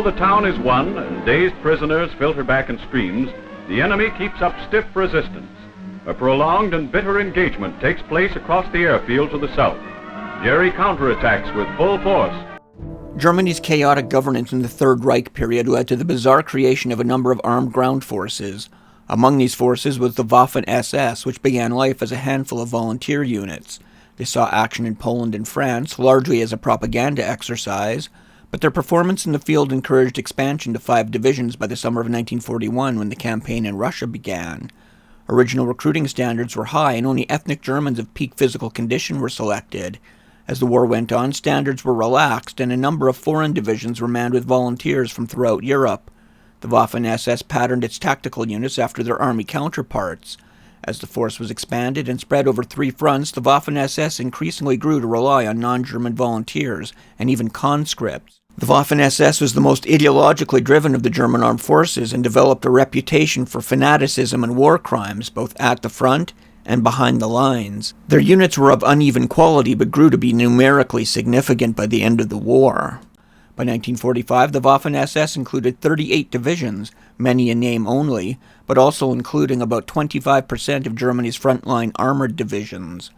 the town is won and dazed prisoners filter back in streams, the enemy keeps up stiff resistance. A prolonged and bitter engagement takes place across the airfield to the south. Jerry counterattacks with full force. Germany's chaotic governance in the Third Reich period led to the bizarre creation of a number of armed ground forces. Among these forces was the Waffen SS, which began life as a handful of volunteer units. They saw action in Poland and France, largely as a propaganda exercise, but their performance in the field encouraged expansion to 5 divisions by the summer of 1941 when the campaign in Russia began. Original recruiting standards were high and only ethnic Germans of peak physical condition were selected. As the war went on, standards were relaxed and a number of foreign divisions were manned with volunteers from throughout Europe. The Waffen SS patterned its tactical units after their army counterparts. As the force was expanded and spread over 3 fronts, the Waffen SS increasingly grew to rely on non-German volunteers and even conscripts. The Waffen SS was the most ideologically driven of the German armed forces and developed a reputation for fanaticism and war crimes, both at the front and behind the lines. Their units were of uneven quality but grew to be numerically significant by the end of the war. By 1945, the Waffen SS included 38 divisions, many in name only, but also including about 25% of Germany's frontline armored divisions.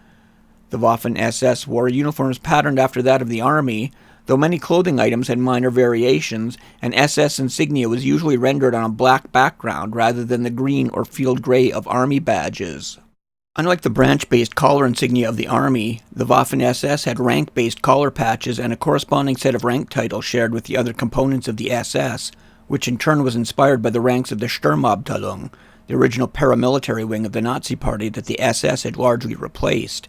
The Waffen SS wore uniforms patterned after that of the army, though many clothing items had minor variations, and SS insignia was usually rendered on a black background rather than the green or field gray of army badges. Unlike the branch-based collar insignia of the Army, the Waffen SS had rank-based collar patches and a corresponding set of rank titles shared with the other components of the SS, which in turn was inspired by the ranks of the Sturmabteilung, the original paramilitary wing of the Nazi Party that the SS had largely replaced.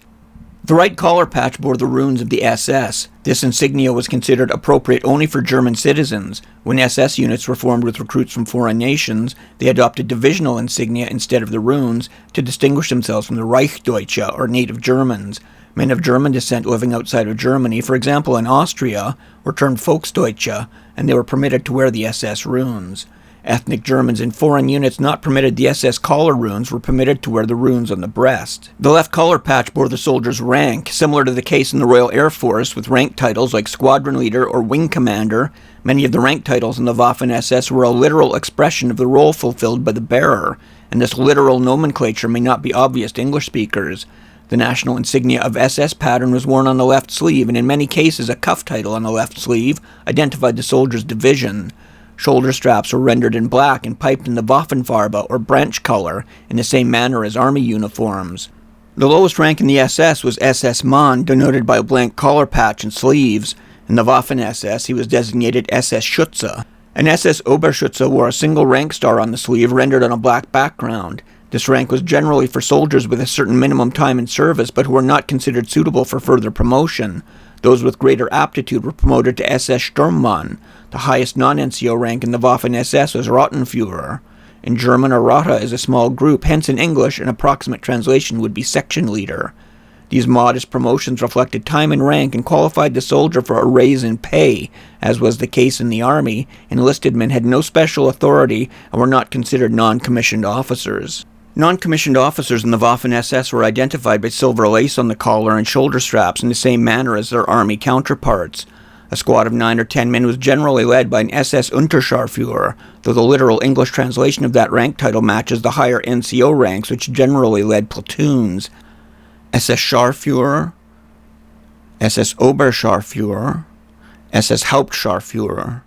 The right collar patch bore the runes of the SS. This insignia was considered appropriate only for German citizens. When SS units were formed with recruits from foreign nations, they adopted divisional insignia instead of the runes to distinguish themselves from the Reichdeutsche, or native Germans. Men of German descent living outside of Germany, for example in Austria, were termed Volksdeutsche, and they were permitted to wear the SS runes. Ethnic Germans in foreign units not permitted the SS collar runes were permitted to wear the runes on the breast. The left collar patch bore the soldier's rank, similar to the case in the Royal Air Force, with rank titles like Squadron Leader or Wing Commander. Many of the rank titles in the Waffen SS were a literal expression of the role fulfilled by the bearer, and this literal nomenclature may not be obvious to English speakers. The national insignia of SS pattern was worn on the left sleeve, and in many cases a cuff title on the left sleeve identified the soldier's division. Shoulder straps were rendered in black and piped in the Waffenfarbe, or branch color, in the same manner as army uniforms. The lowest rank in the SS was SS Mann, denoted by a blank collar patch and sleeves. In the Waffen SS, he was designated SS Schütze. An SS Oberschütze wore a single rank star on the sleeve rendered on a black background. This rank was generally for soldiers with a certain minimum time in service, but who were not considered suitable for further promotion. Those with greater aptitude were promoted to SS Sturmmann. The highest non-NCO rank in the Waffen SS was Rottenführer. In German, a Rota is a small group, hence in English, an approximate translation would be section leader. These modest promotions reflected time and rank and qualified the soldier for a raise in pay. As was the case in the Army, enlisted men had no special authority and were not considered non-commissioned officers. Non-commissioned officers in the Waffen SS were identified by silver lace on the collar and shoulder straps in the same manner as their army counterparts. A squad of 9 or 10 men was generally led by an SS Unterscharführer, though the literal English translation of that rank title matches the higher NCO ranks, which generally led platoons. SS Scharführer, SS Oberscharführer, SS Hauptscharführer.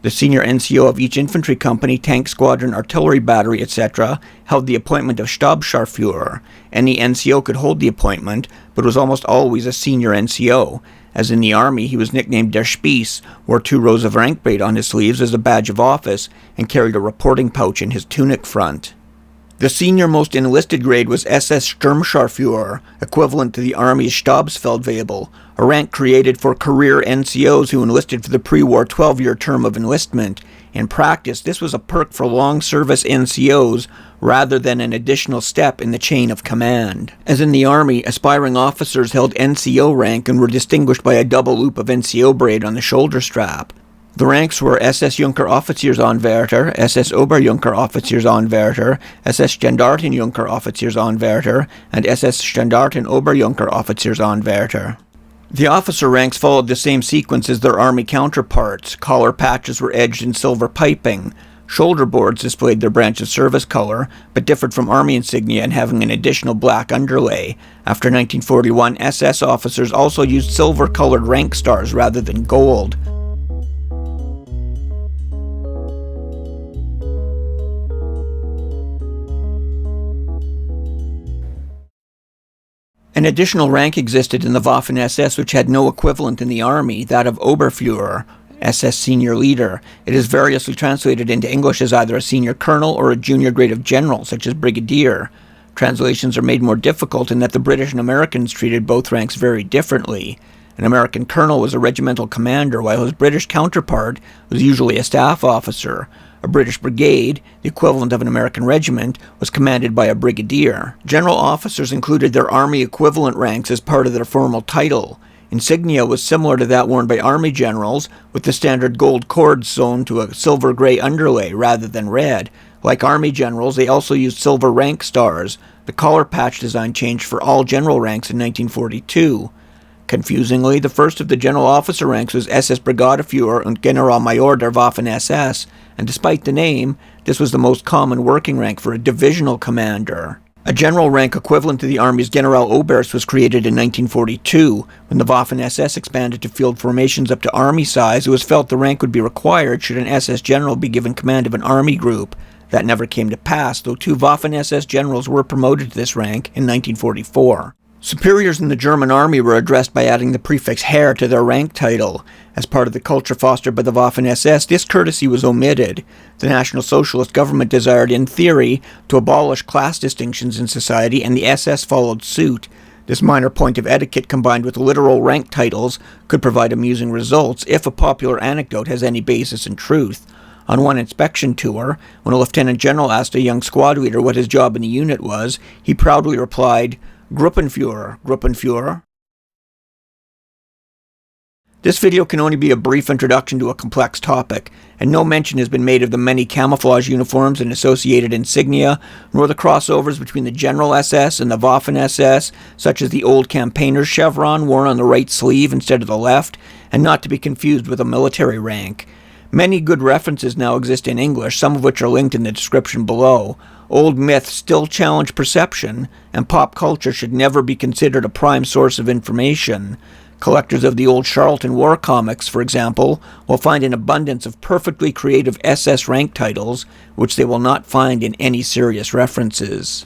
The senior NCO of each infantry company, tank squadron, artillery battery, etc., held the appointment of Stabsscharführer. Any NCO could hold the appointment, but was almost always a senior NCO. As in the Army, he was nicknamed Der Spieß, wore 2 rows of rank braid on his sleeves as a badge of office, and carried a reporting pouch in his tunic front. The senior-most enlisted grade was SS Sturmscharführer, equivalent to the Army's Stabsfeldwebel, a rank created for career NCOs who enlisted for the pre-war 12-year term of enlistment. In practice, this was a perk for long-service NCOs rather than an additional step in the chain of command. As in the Army, aspiring officers held NCO rank and were distinguished by a double loop of NCO braid on the shoulder strap. The ranks were SS Junker Offiziersanwärter, SS Oberjunker Offiziersanwärter, SS Standartenjunker Offiziersanwärter, and SS Standarten Oberjunker Offiziersanwärter. The officer ranks followed the same sequence as their army counterparts. Collar patches were edged in silver piping. Shoulder boards displayed their branch of service color, but differed from army insignia in having an additional black underlay. After 1941, SS officers also used silver-colored rank stars rather than gold. An additional rank existed in the Waffen SS which had no equivalent in the army, that of Oberführer, SS senior leader. It is variously translated into English as either a senior colonel or a junior grade of general, such as brigadier. Translations are made more difficult in that the British and Americans treated both ranks very differently. An American colonel was a regimental commander, while his British counterpart was usually a staff officer. A British brigade, the equivalent of an American regiment, was commanded by a brigadier. General officers included their army equivalent ranks as part of their formal title. Insignia was similar to that worn by army generals, with the standard gold cords sewn to a silver-gray underlay rather than red. Like army generals, they also used silver rank stars. The collar patch design changed for all general ranks in 1942. Confusingly, the first of the general officer ranks was SS Brigadeführer und Generalmajor der Waffen SS, and despite the name, this was the most common working rank for a divisional commander. A general rank equivalent to the Army's Generaloberst was created in 1942. When the Waffen SS expanded to field formations up to army size, it was felt the rank would be required should an SS general be given command of an army group. That never came to pass, though 2 Waffen SS generals were promoted to this rank in 1944. Superiors in the German army were addressed by adding the prefix Herr to their rank title. As part of the culture fostered by the Waffen SS, this courtesy was omitted. The National Socialist government desired, in theory, to abolish class distinctions in society, and the SS followed suit. This minor point of etiquette combined with literal rank titles could provide amusing results if a popular anecdote has any basis in truth. On one inspection tour, when a lieutenant general asked a young squad leader what his job in the unit was, he proudly replied, Gruppenführer, Gruppenführer. This video can only be a brief introduction to a complex topic, and no mention has been made of the many camouflage uniforms and associated insignia, nor the crossovers between the General SS and the Waffen SS, such as the old campaigner's chevron worn on the right sleeve instead of the left, and not to be confused with a military rank. Many good references now exist in English, some of which are linked in the description below. Old myths still challenge perception, and pop culture should never be considered a prime source of information. Collectors of the old Charlton War comics, for example, will find an abundance of perfectly creative SS rank titles, which they will not find in any serious references.